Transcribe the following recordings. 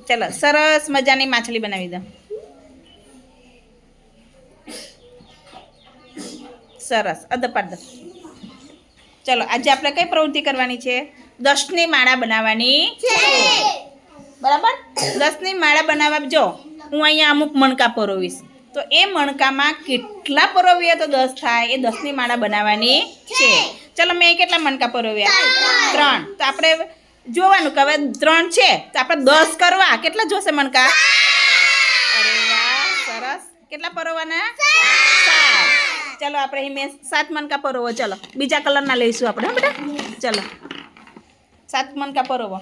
ચલો સરસ મજાની માછલી બનાવી દો. સરસ અધ પાડ દો. ચલો આજે આપણે કઈ પ્રવૃત્તિ કરવાની છે? 10ની માળા બનાવવાની છે. બરાબર? 10ની માળા બનાવવા જો હું અહીંયા અમુક મણકા પરોવીશ તો એ મણકામાં કેટલા પરોવીએ તો 10 થાય એ 10ની માળા બનાવવાની છે. ચલો મેં કેટલા મણકા પરોવ્યા? 3. તો આપણે જોવાનું કે હવે 3 છે તો આપણે 10 કરવા કેટલા જોશે મણકા? અરે વાહ સરસ. કેટલા પરોવાના? 7. ચલો આપણે મેં 7 મણકા પરોવો. ચલો બીજા કલરના લઈશું આપણે. હા બેટા ચલો 7 મણકા પરોવો.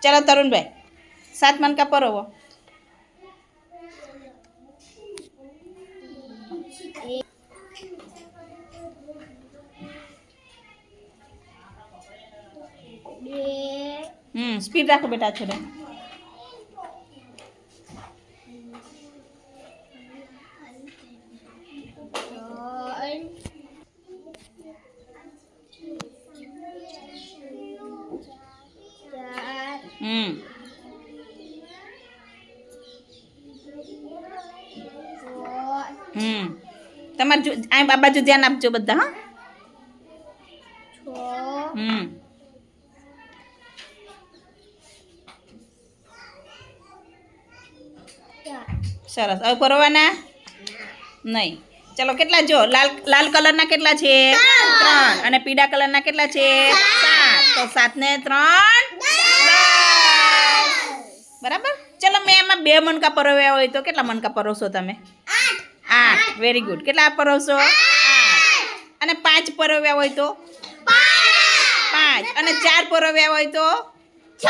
ચલો તરુણભાઈ 7 મણકા પરોવો. સ્પીડ રાખો બેટા છોડે. તમારે આ બાજુ ધ્યાન આપજો બધા. હા સરસ. હવે પરોવાના નહીં. ચલો કેટલા જો લાલ કલરના કેટલા છે? 3. અને પીળા કલરના કેટલા છે? 7. તો 7 ને 3 બરાબર. ચલો મેં એમાં 2 મણકા પરોવ્યા હોય તો કેટલા મણકા પરોવશો તમે? 8. Very good. કેટલા પરોવશો? 8. અને 5 પરોવ્યા હોય તો 5. અને 4 પરોવ્યા હોય તો 6.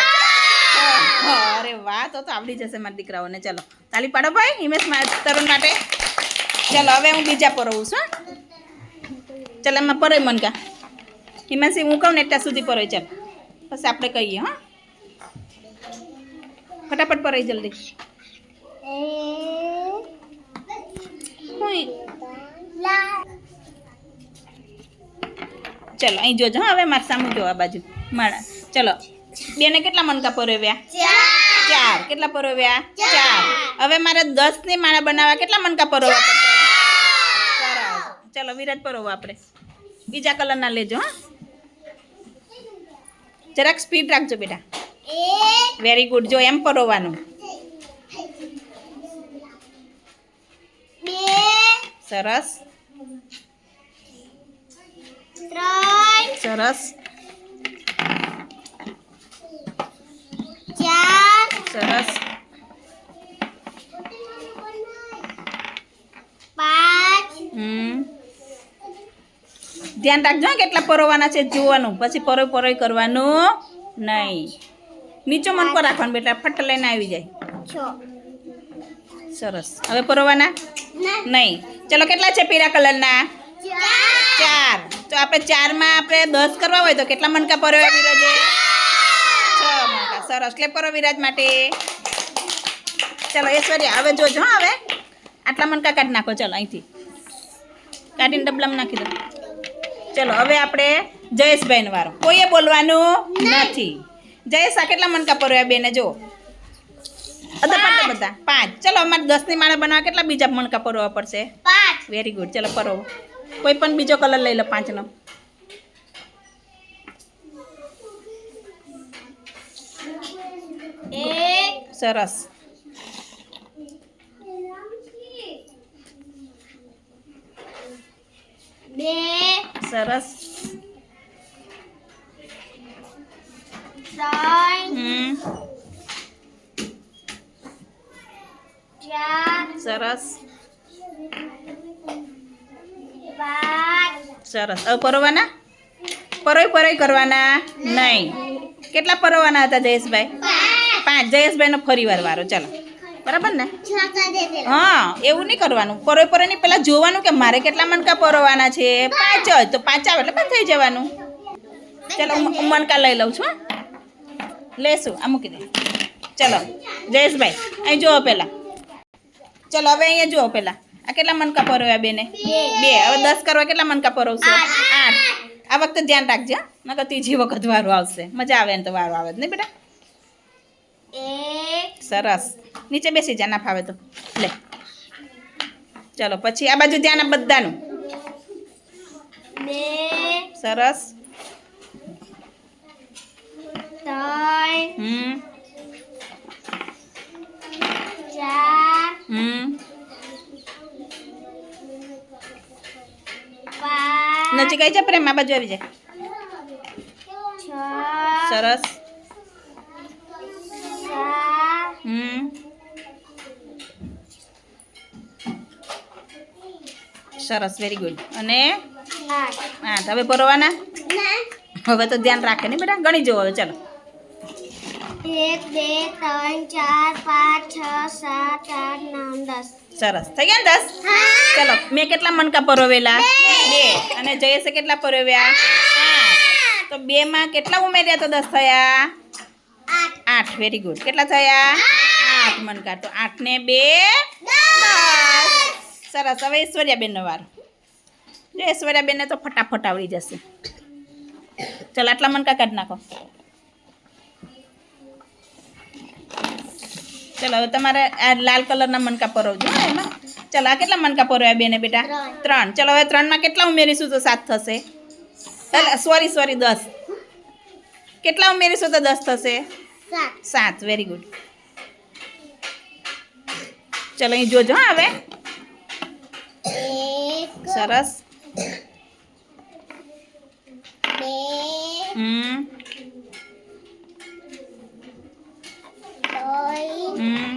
અરે વાહ તો આવડી જશે મારા દીકરાઓને. ચલો તાલી પાડો ભાઈ હિમેશ તરુણ માટે. ચલો હવે હું બીજા પરોવું છું. ચાલ એમાં પરોય મનકા. હિમાંશી હું કહું ને એટલા સુધી પરોય. ચાલ પછી આપણે કહીએ. હા ફટાફટ પરોય જલ્દી. ચલો અહીં જોજો. હા હવે મારા સામું જો આ બાજુ માળા. ચલો બેને કેટલા મણકા પરોવ્યા? 4. કેટલા પરોવ્યા? 4. હવે મારે 10ની માળા બનાવવા કેટલા મણકા પરોવા પડશે? સરસ. ચલો વિરાજ પરોવો આપણે. બીજા કલરના લેજો. હા જરાક સ્પીડ રાખજો બેટા. Very good. જો એમ પરોવાનું. સરસ સરસ સરસ. 5. ધ્યાન રાખજો કેટલા પરોવાના છે જોવાનું. પછી પરોય કરવાનું નહીં. નીચો મણકો રાખવાનું બેટા. ફટ લઈને આવી જાય. સરસ. હવે પરોવાના નહીં. ચલો કેટલા છે પીળા કલરના? 4. તો આપણે 4માં આપણે 10 કરવા હોય તો કેટલા મણકા પરોવ્યા વિરાજે? 6 મણકા. સરસ. એટલે પરો વિરાજ માટે. ચલો ઐશ્વર્યા હવે જોજો. હા હવે આટલા મણકા કાઢી નાખો. ચલો અહીંથી કાઢીને ડબલામાં નાખી દો. ચલો હવે આપણે જયેશભાઈનો વારો. કોઈએ બોલવાનું નથી. જયેશ આ કેટલા મણકા પરોવ્યા બેને? જો બધા 5. ચલો અમારે 10ની માળા બનાવવા કેટલા બીજા મણકા પરોવા પડશે? 5. Very good. ચલો પરોવો. કોઈ પણ બીજો કલર લઈ લો 5નો. સરસ. સરસ. 3. સરસ સરસ. હવે પરોવાના? પરોય કરવાના નહીં. કેટલા પરોવાના હતા જયેશભાઈ? 5. જયેશભાઈનો ફરીવાર વારો. ચાલો બરાબર ને? હા એવું નહીં કરવાનું. પરોય પહેલાં જોવાનું કે મારે કેટલા મણકા પરોવાના છે. 5 હોય તો 5 આવે એટલે બંધ થઈ જવાનું. ચાલો હું મણકા લઈ લઉં છું. લેશું આ મૂકી દે. ચલો જયેશભાઈ અહીં જુઓ પહેલાં. ચલો હવે અહીંયા જુઓ પહેલાં. આ કેટલા મણકા પરોવ્યા બેને? 2. હવે 10 કરવા કેટલા મણકા પરોવશો? 8. આ વખતે ધ્યાન રાખજે. નકર ત્રીજી વખત વારો આવશે. મજા આવે ને તો વારો આવે જ નહીં બેટા. સરસ. નીચે બેસી જા, ના ફાવે તો લે. ચલો પછી આ બાજુ ધ્યાન આપ બધાનું. 2 સરસ. 3 હમ 4 હમ 5 નજીક આવી જા પ્રેમ, આ બાજુ આવી જાય. 6 સરસ. 7 હમ સરસ, વેરી ગુડ. અને 8 હવે પરોવાના. હવે તો ધ્યાન રાખે ને બેટા, ગણી જવો હવે. ચલો 1 2 3 4 5 6 7 8 9 10. સરસ, થઈ ગયા ને 10? ચલો મેં કેટલા મણકા પરોવેલા? 2. અને જયેશે કેટલા પરોવ્યા? 8. તો 2 માં કેટલા ઉમેર્યા તો 10 થયા? 8. Very good. કેટલા થયા? 8 મણકા. તો 8 ને 2 10. સરસ. હવે ઐશ્વર્યાબેનનો વારો. જો ઐશ્વર્યાબેનને તો ફટાફટ આવડી જશે. ચલો આટલા મણકા કાઢી નાખો. ચલો હવે તમારે આ લાલ કલરના મણકા પરોવજો એમાં. ચલો આ કેટલા મણકા પરોવ્યા બેને બેટા? 3. ચલો હવે 3 માં કેટલા ઉમેરીશું તો 7 થશે? સોરી 10. કેટલા ઉમેરીશું તો 10 થશે? 7. Very good. ચલો અહીં જોજો હા હવે. 1 સરસ. 2 હમ 3 હમ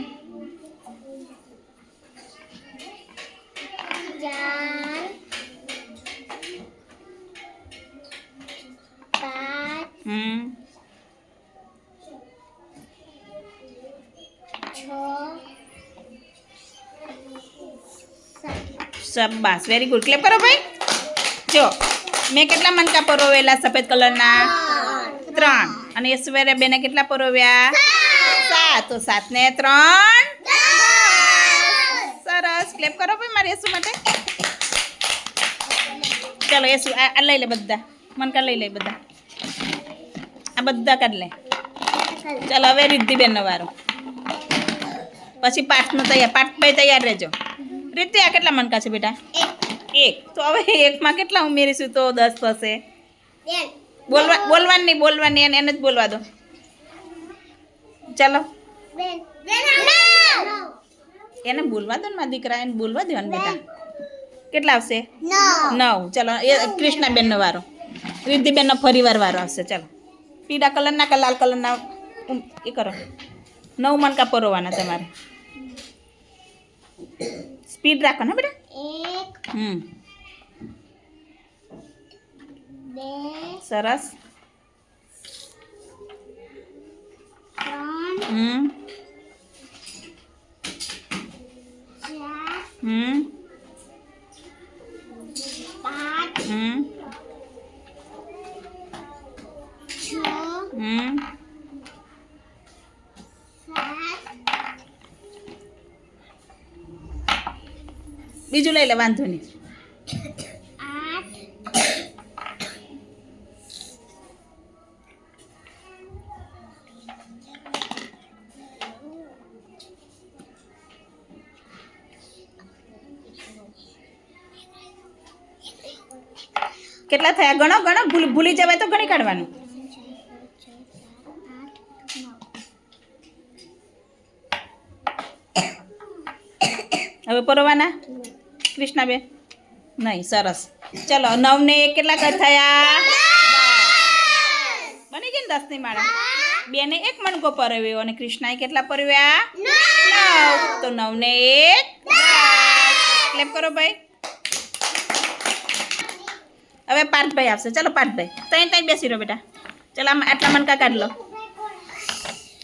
4 5 હમ 6 શાબાશ, વેરી ગુડ. ક્લેપ કરો ભાઈ. જો મેં કેટલા મણકા પરોવેલા સફેદ કલરના? 3. અને ઐશ્વર્યાબેને કેટલા પરોવ્યા? 7. તો 7 ને 3 સરસ. ક્લેપ કરો ભાઈ મારી યસુ માટે. ચલો યસુ આ લઈ લે બધા મણકા, લઈ લે બધા. આ બધા કાઢ લે. ચલો હવે રિદ્ધિબેનનો વારો. પછી પાઠનું તૈયાર. પાઠભાઈ તૈયાર રહેજો. રિદ્ધિ આ કેટલા મણકા છે બેટા? 1. તો હવે 1 માં કેટલા ઉમેરીશું તો 10 થશે? બોલવાની એને જ બોલવા દો. ચલો એને બોલવા દો ને મારા દીકરા, એને બોલવા દો ને બેટા. કેટલા આવશે? 9. ચલો એ કૃષ્ણાબેનનો વારો. રિદ્ધિબેનનો ફરીવાર વારો આવશે. ચલો પીળા કલરના કે લાલ કલરના એ કરો. 9 મણકા પરોવાના તમારે. સ્પીડ રાખો ને બેટા. 1 2 સરસ. 3 હમ 4 હમ 5 હમ 6 હમ 7 બીજું લઈ લે, વાંધો નહીં. 8 કેટલા થયા? ગણો ગણો. ભૂલી જવાય તો ગણી કાઢવાનું. હવે પરોવાના કૃષ્ણાબેન? નહીં. સરસ. ચલો 9 ને 1 કેટલા થયા? બની ગઈ ને 10 ની માળા. 2 ને 1 મણકો પરોવ્યો અને કૃષ્ણાએ કેટલા પરોવ્યા? 9. તો 9 ને 1 ક્લેપ કરો ભાઈ. હવે પાર્થભાઈ આવશે. ચલો પાર્થભાઈ ત્યાં બેસી રહો બેટા. ચલો આટલા મણકા કાઢ લો.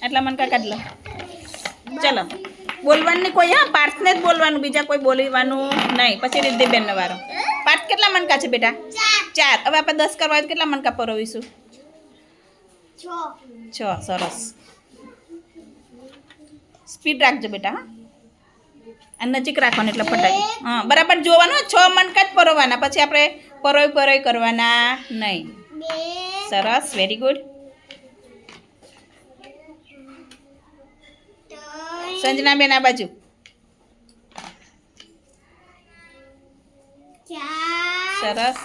આટલા મણકા કાઢ લો. ચલો બોલવાનું કોઈ, હા પાર્થને જ બોલવાનું, બીજા કોઈ બોલવાનું નહીં. પછી રિદ્ધિબેનનો વારો. પાર્થ કેટલા મણકા છે બેટા? 4. હવે આપણે 10 કરવા હોય તો કેટલા મણકા પરોવીશું? 6. સરસ. સ્પીડ રાખજો બેટા. હા અને નજીક રાખવાનું એટલે ફટાઈ. હા બરાબર જોવાનું. 6 મણકા જ પરોવાના. પછી આપણે પરોય કરવાના નહીં. સરસ, વેરી ગુડ. 3 સંજના બેન આ બાજુ. 4 સરસ.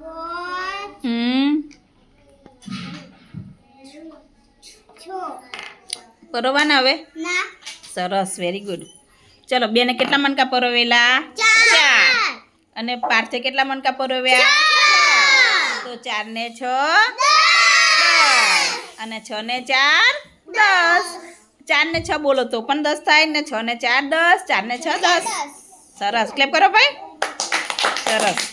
4 6 પરોવાના હવે. ના સરસ, વેરી ગુડ. ચલો બેને કેટલા મણકા પરોવેલા? 4. અને પાર્થે કેટલા મણકા પરોવ્યા? 6. તો 4 ને 6 10. અને 6 ને 4 10. 4 ને 6 બોલો તો પણ 10 થાય ને. 6 ને 4 10. 4 ને 6 10. સરસ, ક્લેપ કરો ભાઈ. સરસ.